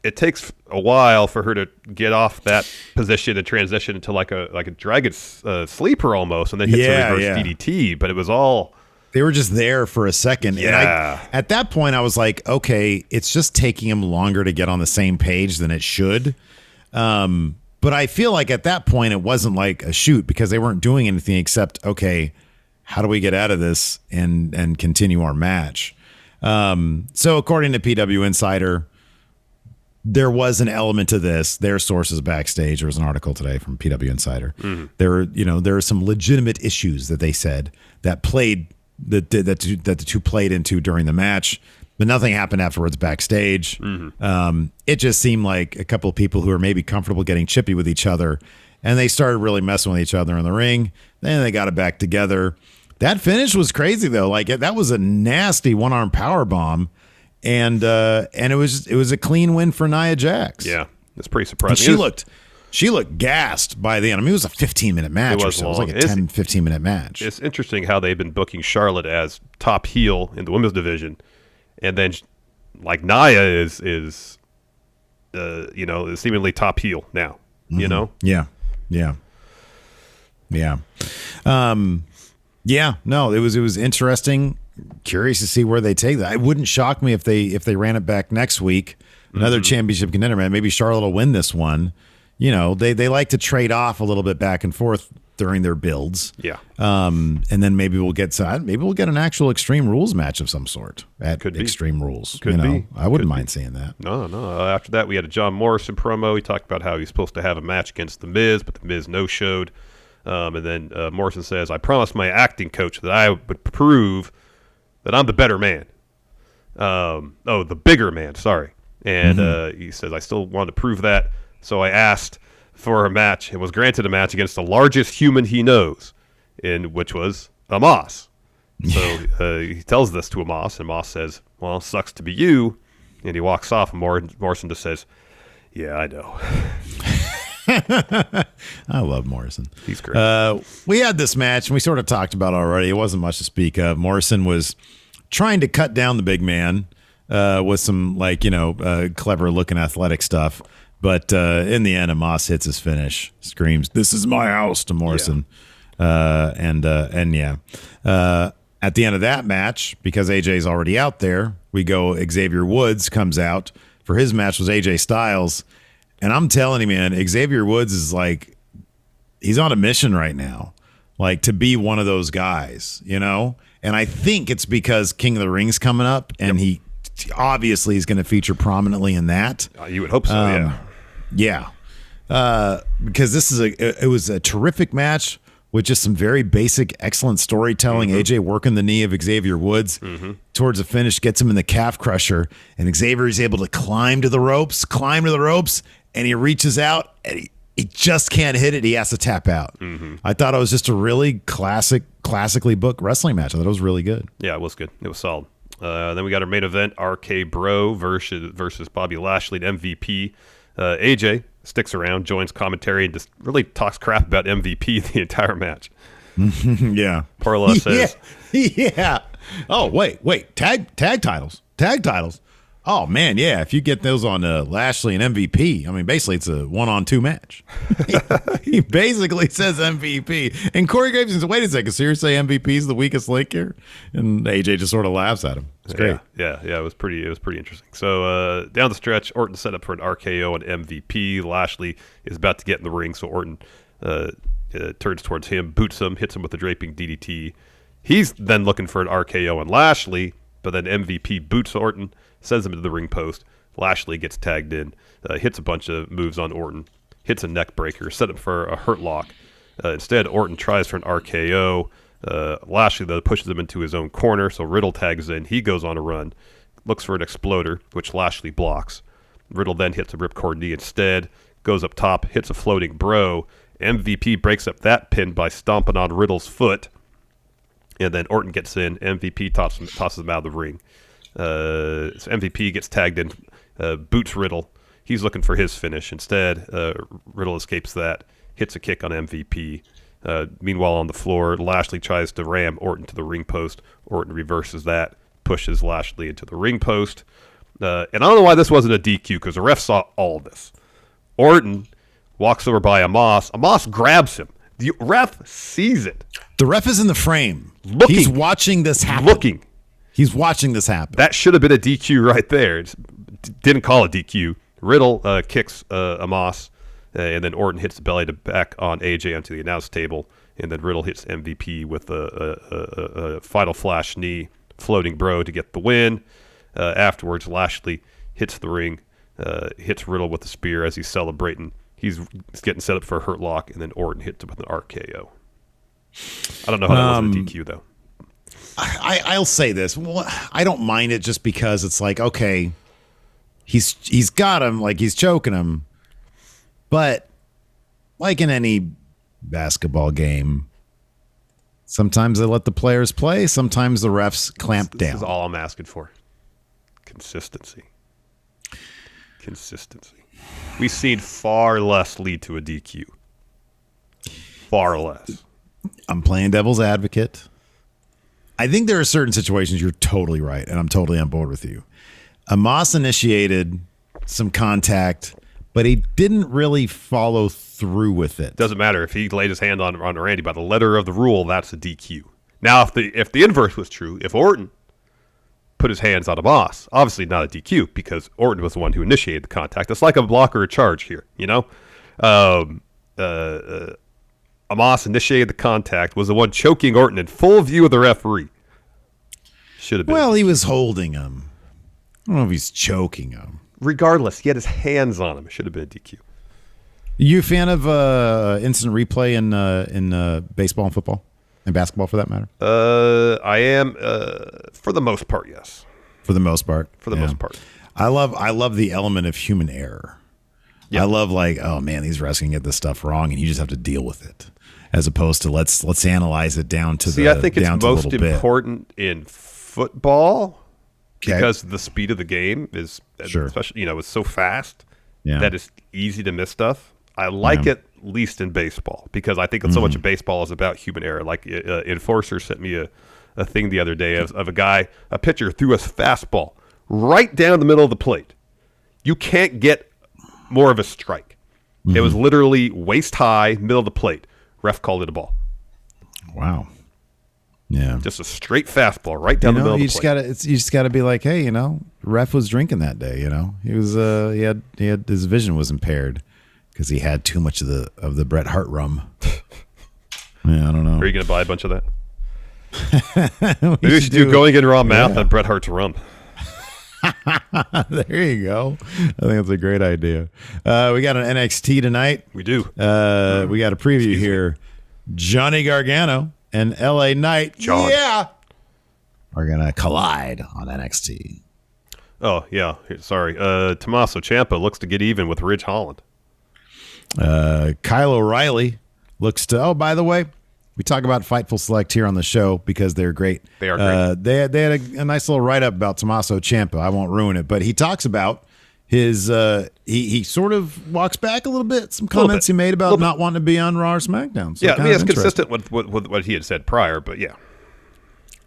it takes a while for her to get off that position and transition into like a dragon sleeper almost, and then hits a reverse DDT. But it was all they were just there for a second. Yeah. And at that point, I was like, okay, it's just taking him longer to get on the same page than it should. But I feel like at that point, it wasn't like a shoot because they weren't doing anything except, okay, how do we get out of this and continue our match? So according to PW Insider, there was an element to this. Their sources backstage. There was an article today from PW Insider. Mm-hmm. There are some legitimate issues that they said that the two played into during the match, but nothing happened afterwards backstage. Mm-hmm. It just seemed like a couple of people who are maybe comfortable getting chippy with each other, and they started really messing with each other in the ring. Then they got it back together. That finish was crazy though. Like that was a nasty one-arm power bomb. And it was a clean win for Nia Jax. Yeah, it's pretty surprising. She looked gassed by the end. I mean, it was a 15-minute match. It was like a 10, 15-minute match. It's interesting how they've been booking Charlotte as top heel in the women's division, and then like Nia is seemingly top heel now. Mm-hmm. You know? Yeah. No, it was interesting. Curious to see where they take that. It wouldn't shock me if they ran it back next week. Another championship contender, man. Maybe Charlotte will win this one. You know, they like to trade off a little bit back and forth during their builds. Yeah. And then maybe we'll get an actual Extreme Rules match of some sort at Extreme Rules. Could be. I wouldn't mind seeing that. No. After that, we had a John Morrison promo. He talked about how he's supposed to have a match against The Miz, but The Miz no-showed. And then Morrison says, "I promised my acting coach that I would prove that I'm the better man." The bigger man, sorry. And he says, "I still want to prove that. So I asked for a match and was granted a match against the largest human he knows, which was Omos." So he tells this to Omos, and Omos says, "Well, sucks to be you." And he walks off, and Morrison just says, "Yeah, I know." I love Morrison. He's great. We had this match, and we sort of talked about it already. It wasn't much to speak of. Morrison was trying to cut down the big man with some, clever-looking athletic stuff. But in the end, Omos hits his finish, screams, "This is my house," to Morrison. Yeah. At the end of that match, because AJ's already out there, we go Xavier Woods comes out for his match was AJ Styles. And I'm telling you, man, Xavier Woods is like, he's on a mission right now, like to be one of those guys, you know? And I think it's because King of the Ring's coming up, and he obviously is going to feature prominently in that. You would hope so, yeah. Yeah. Because it was a terrific match with just some very basic, excellent storytelling. AJ working the knee of Xavier Woods towards the finish, gets him in the calf crusher, and Xavier is able to climb to the ropes, and he reaches out, and he just can't hit it. He has to tap out. I thought it was just a really classically booked wrestling match. I thought it was really good. Yeah, it was good. It was solid. Then we got our main event, RK Bro versus Bobby Lashley and MVP. AJ sticks around, joins commentary, and just really talks crap about MVP the entire match. Yeah. Parla says. Yeah. Oh, wait. Tag titles. Oh, man, yeah. If you get those on Lashley and MVP, I mean, basically it's a 1-on-2 match. He basically says MVP. And Corey Graves says, wait a second, so you're saying MVP is the weakest link here? And AJ just sort of laughs at him. It's great. Yeah. It was pretty interesting. So down the stretch, Orton set up for an RKO on MVP. Lashley is about to get in the ring, so Orton turns towards him, boots him, hits him with the draping DDT. He's then looking for an RKO on Lashley, but then MVP boots Orton, sends him to the ring post. Lashley gets tagged in, hits a bunch of moves on Orton, hits a neck breaker, set up for a hurt lock. Instead, Orton tries for an RKO. Lashley, though, pushes him into his own corner, so Riddle tags in. He goes on a run, looks for an exploder, which Lashley blocks. Riddle then hits a ripcord knee instead, goes up top, hits a floating bro. MVP breaks up that pin by stomping on Riddle's foot. And then Orton gets in. MVP tosses him out of the ring. So MVP gets tagged in, boots Riddle. He's looking for his finish. Instead, Riddle escapes that, hits a kick on MVP. Meanwhile, on the floor, Lashley tries to ram Orton to the ring post. Orton reverses that, pushes Lashley into the ring post. And I don't know why this wasn't a DQ, because the ref saw all of this. Orton walks over by Omos. Omos grabs him. The ref sees it. The ref is in the frame. Looking. He's watching this happen. He's watching this happen. That should have been a DQ right there. Didn't call it DQ. Riddle kicks Omos, and then Orton hits the belly to back on AJ onto the announce table, and then Riddle hits MVP with a final flash knee, floating bro to get the win. Afterwards, Lashley hits the ring, hits Riddle with a spear as he's celebrating. He's getting set up for a hurt lock, and then Orton hits him with an RKO. I don't know how that was a DQ, though. I'll say this. Well, I don't mind it just because it's like, okay, he's got him, like he's choking him. But like in any basketball game, sometimes they let the players play. Sometimes the refs clamp down. This is all I'm asking for. Consistency. We've seen far less lead to a DQ. Far less. I'm playing devil's advocate. I think there are certain situations you're totally right, and I'm totally on board with you. Omos initiated some contact, but he didn't really follow through with it. Doesn't matter if he laid his hand on Randy by the letter of the rule. That's a DQ. Now, if the inverse was true, if Orton put his hands on Omos, obviously not a DQ because Orton was the one who initiated the contact. It's like a block or a charge here, you know. Omos initiated the contact, was the one choking Orton in full view of the referee. Should have been. Well, he was holding him. I don't know if he's choking him. Regardless, he had his hands on him. It should have been a DQ. You a fan of instant replay in baseball and football and basketball, for that matter? I am, for the most part, yes. For the most part, most part. I love the element of human error. Yeah. I love like, oh man, these refs can get this stuff wrong, and you just have to deal with it, as opposed to let's analyze it down to I think it's most important in football because the speed of the game is, especially it's so fast that it's easy to miss stuff. I like it least in baseball because I think so much of baseball is about human error. Like Enforcer sent me a thing the other day of a pitcher threw a fastball right down the middle of the plate. You can't get more of a strike. It was literally waist high, middle of the plate. Ref called it a ball. Wow. Yeah. Just a straight fastball right down the middle of the plate. You just gotta be like, hey, ref was drinking that day. He was he had his vision was impaired because he had too much of the Bret Hart rum. Yeah, I don't know. Are you gonna buy a bunch of that? Maybe we should do Going in Raw Math on Bret Hart's rum. There you go. I think that's a great idea. We got an NXT tonight. We do. We got a preview here. Johnny Gargano and LA Knight. John. Yeah. Are going to collide on NXT. Oh, yeah. Sorry. Tommaso Ciampa looks to get even with Ridge Holland. Kyle O'Reilly looks to... Oh, by the way, we talk about Fightful Select here on the show because they're great. They are great. They had a nice little write-up about Tommaso Ciampa. I won't ruin it, but he talks about his... he sort of walks back a little bit. Some comments he made about not wanting to be on Raw or SmackDown. So yeah, I mean, it's consistent with what he had said prior, but yeah.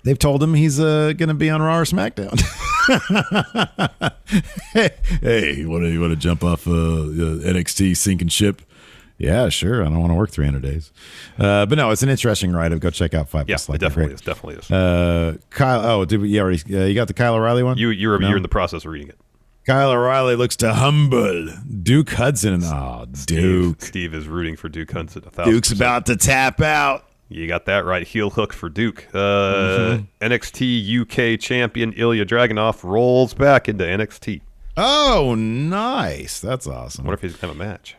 They've told him he's going to be on Raw or SmackDown. Hey, you want to jump off NXT sinking ship? Yeah, sure. I don't want to work 300 days. But no, it's an interesting write-up. Go check out Five. Yeah, it definitely is. Definitely is. Kyle. Oh, did we? Yeah, already. You got the Kyle O'Reilly one. You're in the process of reading it. Kyle O'Reilly looks to humble Duke Hudson. Duke. Steve is rooting for Duke Hudson. 1,000%. Duke's about to tap out. You got that right. Heel hook for Duke. NXT UK champion Ilya Dragunov rolls back into NXT. Oh, nice. That's awesome. I wonder if he's going to have a match.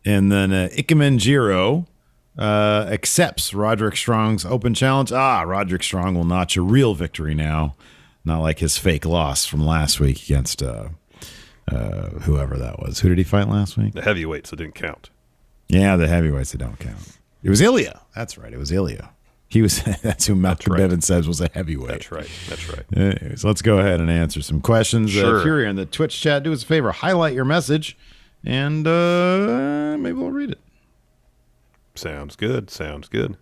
And then Ikemen Jiro accepts Roderick Strong's open challenge. Roderick Strong will notch a real victory now. Not like his fake loss from last week against whoever that was. Who did he fight last week? The heavyweights, it didn't count. Yeah, the heavyweights, they don't count. It was Ilya. That's right. It was Ilya. He was. That's who Malcolm Bevin says was a heheavyweight. That's right. That's right. Anyways, let's go ahead and answer some questions. Sure. If you're in the Twitch chat, do us a favor, highlight your message, and maybe we'll read it. Sounds good. Sounds good.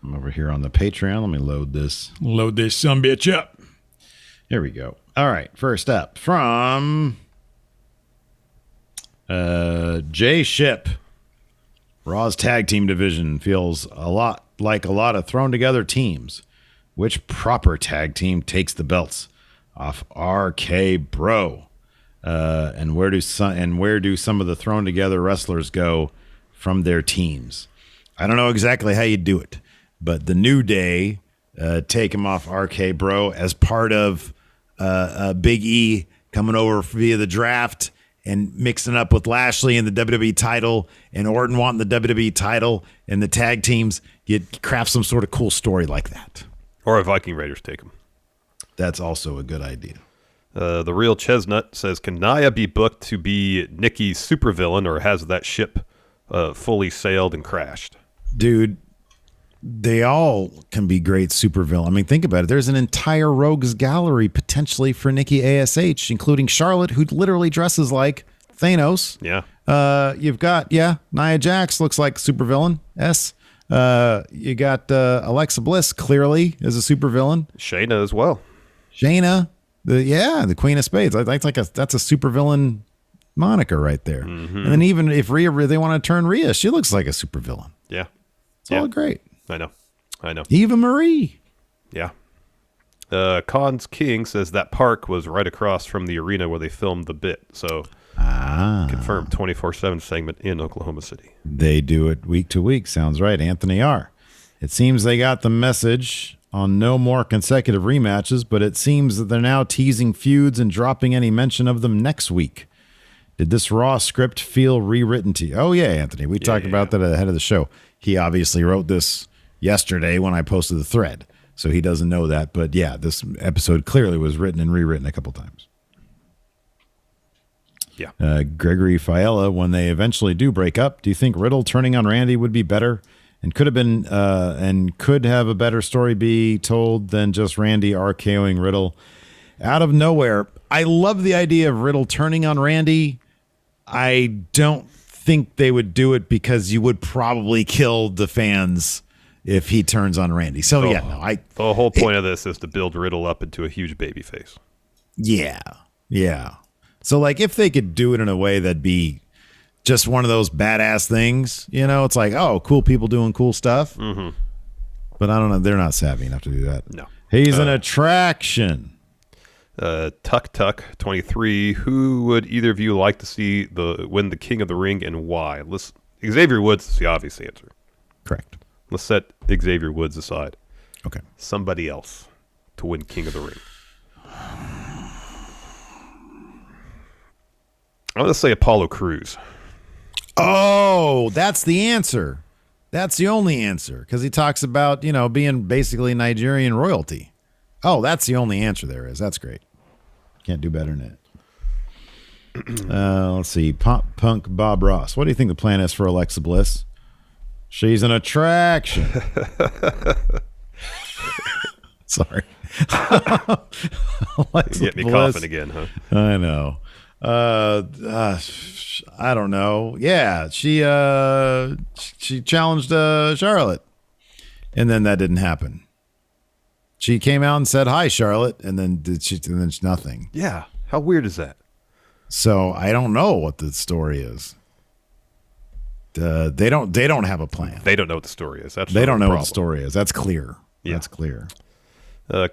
I'm over here on the Patreon. Let me load this. Load this sumbitch up. Here we go. All right. First up from Jay Ship. Raw's tag team division feels a lot like a lot of thrown together teams. Which proper tag team takes the belts off RK Bro? And where do some of the thrown together wrestlers go from their teams? I don't know exactly how you do it, but the New Day take him off RK Bro as part of Big E coming over via the draft and mixing up with Lashley and the WWE title and Orton wanting the WWE title and the tag teams. You craft some sort of cool story like that. Or a Viking Raiders take him. That's also a good idea. The Real Chestnut says, can Nia be booked to be Nikki's supervillain, or has that ship fully sailed and crashed? Dude, they all can be great supervillain. I mean, think about it. There's an entire rogues gallery potentially for Nikki ASH, including Charlotte, who literally dresses like Thanos. Yeah. You've got, Nia Jax looks like supervillain. You got Alexa Bliss clearly is a supervillain. Shayna as well. Shayna, the Queen of Spades. That's a supervillain moniker right there. Mm-hmm. And then even if Rhea, they want to turn Rhea, she looks like a supervillain. Yeah. It's all great. I know. Eva Marie. Yeah. Cons King says that park was right across from the arena where they filmed the bit. So confirmed 24/7 segment in Oklahoma City. They do it week to week. Sounds right. Anthony R. It seems they got the message on no more consecutive rematches, but it seems that they're now teasing feuds and dropping any mention of them next week. Did this Raw script feel rewritten to you? Oh, yeah, Anthony. We talked about that ahead of the show. He obviously wrote this yesterday when I posted the thread, so he doesn't know that. But yeah, this episode clearly was written and rewritten a couple times. Yeah. Gregory Fiella, when they eventually do break up, do you think Riddle turning on Randy would be better and could have a better story be told than just Randy RKOing Riddle out of nowhere? I love the idea of Riddle turning on Randy. I don't think they would do it because you would probably kill the fans if he turns on Randy. So the whole point of this is to build Riddle up into a huge baby face. Yeah. So like if they could do it in a way that'd be just one of those badass things, it's like, oh, cool people doing cool stuff. Mm-hmm. But I don't know. They're not savvy enough to do that. No. He's an attraction. Tuck 23. Who would either of you like to see win the King of the Ring and why? Xavier Woods is the obvious answer. Correct. Let's set Xavier Woods aside. Okay. Somebody else to win King of the Ring. I'm going to say Apollo Crews. Oh, that's the answer. That's the only answer because he talks about, being basically Nigerian royalty. Oh, that's the only answer there is. That's great. Can't do better than it. Let's see. Pop Punk Bob Ross. What do you think the plan is for Alexa Bliss? She's an attraction. Sorry. Get me coughing again, huh? I know. I don't know. Yeah, she challenged Charlotte, and then that didn't happen. She came out and said hi, Charlotte, and then nothing. Yeah, how weird is that? So I don't know what the story is. They don't have a plan. They don't know what the story is. They don't know what the story is. That's clear. Yeah. That's clear.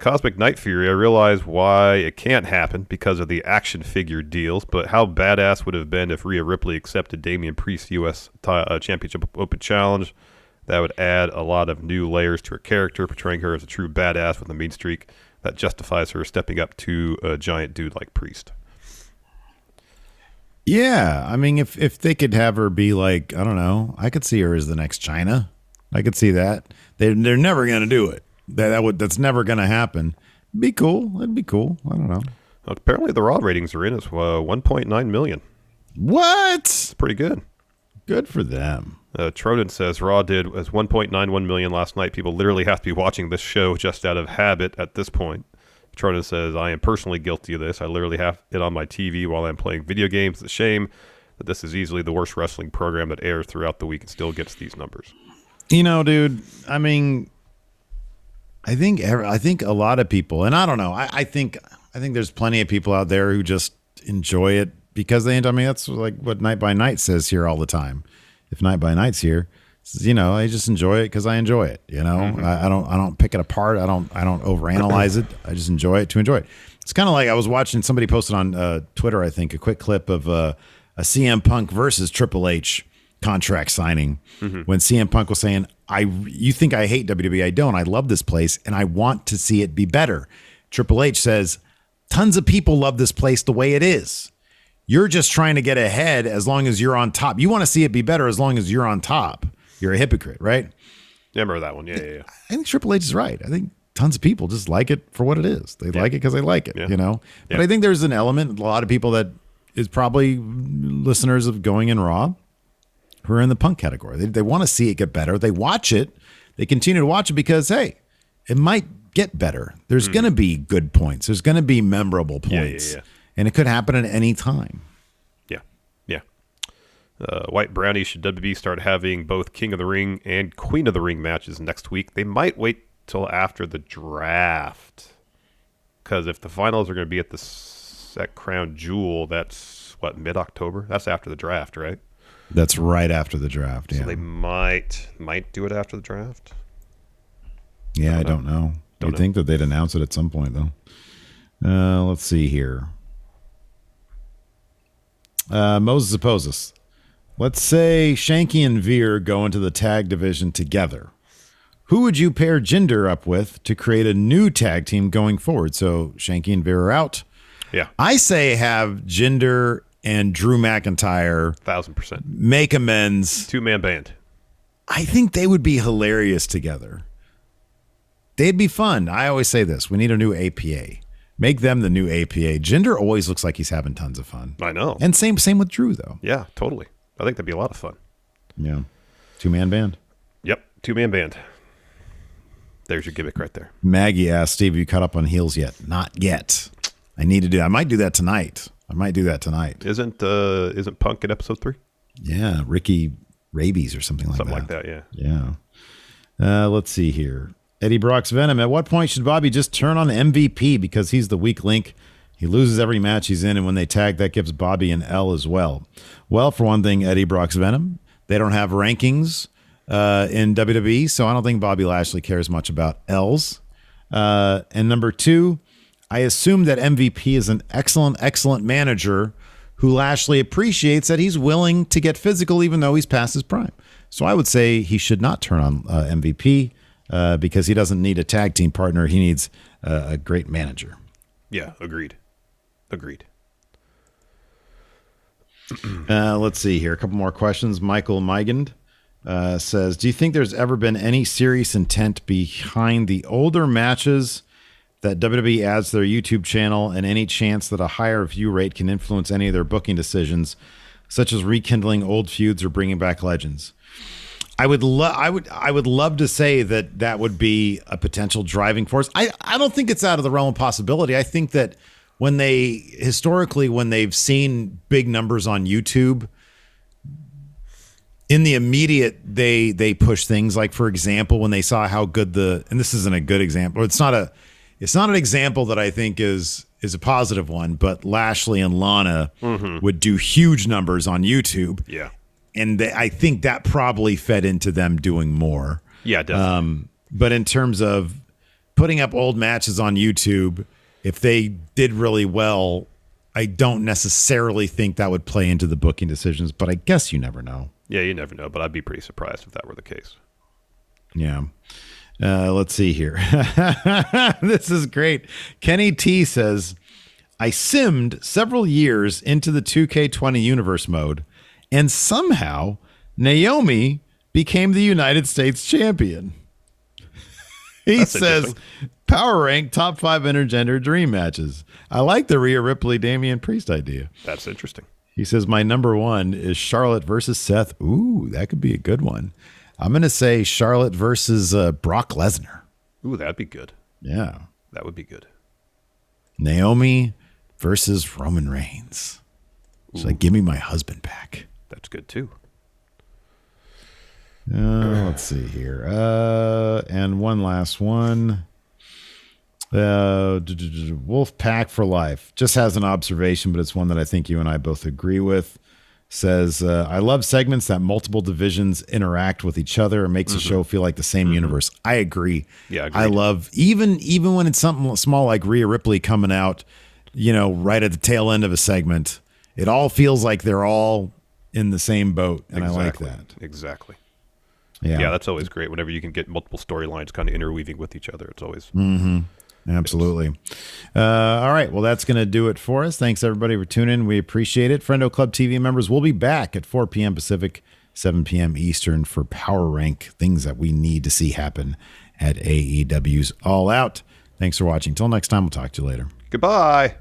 Cosmic Night Fury, I realize why it can't happen because of the action figure deals, but how badass would it have been if Rhea Ripley accepted Damian Priest's U.S. Championship Open Challenge? That would add a lot of new layers to her character, portraying her as a true badass with a mean streak that justifies her stepping up to a giant dude like Priest. Yeah, I mean, if they could have her be like, I don't know, I could see her as the next China. I could see that. They're never going to do it. That's never going to happen. Be cool. It'd be cool. I don't know. Apparently, the Raw ratings are in as 1.9 million. What? It's pretty good. Good for them. Tronin says Raw did as 1.91 million last night. People literally have to be watching this show just out of habit at this point. Tronin says, I am personally guilty of this. I literally have it on my TV while I'm playing video games. It's a shame that this is easily the worst wrestling program that airs throughout the week and still gets these numbers. Dude, I mean, I think a lot of people, and I don't know, I think there's plenty of people out there who just enjoy it because they enjoy. I mean, that's like what Night by Night says here all the time. If Night by Night's here, I just enjoy it because I enjoy it. Mm-hmm. I don't pick it apart. I don't overanalyze it. I just enjoy it to enjoy it. It's kind of like I was watching somebody posted on Twitter, I think, a quick clip of a CM Punk versus Triple H contract signing when CM Punk was saying, you think I hate WWE? I don't. I love this place and I want to see it be better. Triple H says, tons of people love this place the way it is. You're just trying to get ahead as long as you're on top. You want to see it be better as long as you're on top. You're a hypocrite, right? Yeah, I remember that one. Yeah. I think Triple H is right. I think tons of people just like it for what it is. They like it because they like it, But I think there's an element, a lot of people that is probably listeners of Going in Raw who are in the Punk category. They want to see it get better. They watch it. They continue to watch it because, hey, it might get better. There's going to be good points. There's going to be memorable points. Yeah. And it could happen at any time. Yeah. White Brownie, should WWE start having both King of the Ring and Queen of the Ring matches next week? They might wait till after the draft. Because if the finals are going to be at the Crown Jewel, that's, mid-October? That's after the draft, right? That's right after the draft, yeah. So they might do it after the draft? Yeah, I don't know. You'd think that they'd announce it at some point, though. Let's see here. Moses opposes. Let's say Shanky and Veer go into the tag division together. Who would you pair Jinder up with to create a new tag team going forward? So Shanky and Veer are out. Yeah. I say have Jinder and Drew McIntyre 1,000% make amends. 2-man band. I think they would be hilarious together. They'd be fun. I always say this. We need a new APA. Make them the new APA. Jinder always looks like he's having tons of fun. I know. And same with Drew, though. Yeah, totally. I think that'd be a lot of fun. Yeah. 2-man band. Yep. 2-man band. There's your gimmick right there. Maggie asked, Steve, have you caught up on Heels yet? Not yet. I need to do. I might do that tonight. Isn't Punk at episode 3? Yeah. Ricky Rabies or something like that. Something like that, yeah. Yeah. Let's see here. Eddie Brock's Venom. At what point should Bobby just turn on the MVP because he's the weak link? He loses every match he's in, and when they tag, that gives Bobby an L as well. Well, for one thing, Eddie Brock's Venom, they don't have rankings in WWE, so I don't think Bobby Lashley cares much about L's. And number 2, I assume that MVP is an excellent manager who Lashley appreciates that he's willing to get physical even though he's past his prime. So I would say he should not turn on MVP because he doesn't need a tag team partner. He needs a great manager. Yeah, agreed. Let's see here. A couple more questions. Michael Migand says, do you think there's ever been any serious intent behind the older matches that WWE adds to their YouTube channel, and any chance that a higher view rate can influence any of their booking decisions, such as rekindling old feuds or bringing back legends? I would love to say that would be a potential driving force. I don't think it's out of the realm of possibility. I think that when they've seen big numbers on YouTube, in the immediate, they push things like, for example, when they saw how good and this isn't a good example, it's not an example that I think is a positive one, but Lashley and Lana would do huge numbers on YouTube. Yeah. And I think that probably fed into them doing more. Yeah, definitely. But in terms of putting up old matches on YouTube, if they did really well, I don't necessarily think that would play into the booking decisions, but I guess you never know. Yeah, you never know, but I'd be pretty surprised if that were the case. Yeah. Let's see here. This is great. Kenny T says, I simmed several years into the 2K20 universe mode, and somehow Naomi became the United States champion. He says, power rank top 5 intergender dream matches. I like the Rhea Ripley Damian Priest idea. That's interesting. He says, my number 1 is Charlotte versus Seth. Ooh, that could be a good one. I'm going to say Charlotte versus Brock Lesnar. Ooh, that'd be good. Yeah. That would be good. Naomi versus Roman Reigns. She's like, give me my husband back. That's good too. Let's see here. And one last one. Wolf Pack for Life just has an observation, but it's one that I think you and I both agree with. Says, I love segments that multiple divisions interact with each other and makes the show feel like the same universe. I agree. Yeah, agreed. I love, even when it's something small like Rhea Ripley coming out, right at the tail end of a segment, it all feels like they're all in the same boat, and Exactly. I like that. Exactly. Yeah. Yeah, that's always great. Whenever you can get multiple storylines kind of interweaving with each other, it's always... Absolutely. All right. Well, that's going to do it for us. Thanks, everybody, for tuning in. We appreciate it. Friendo Club TV members will be back at 4 p.m. Pacific, 7 p.m. Eastern for Power Rank, things that we need to see happen at AEW's All Out. Thanks for watching. Till next time, we'll talk to you later. Goodbye.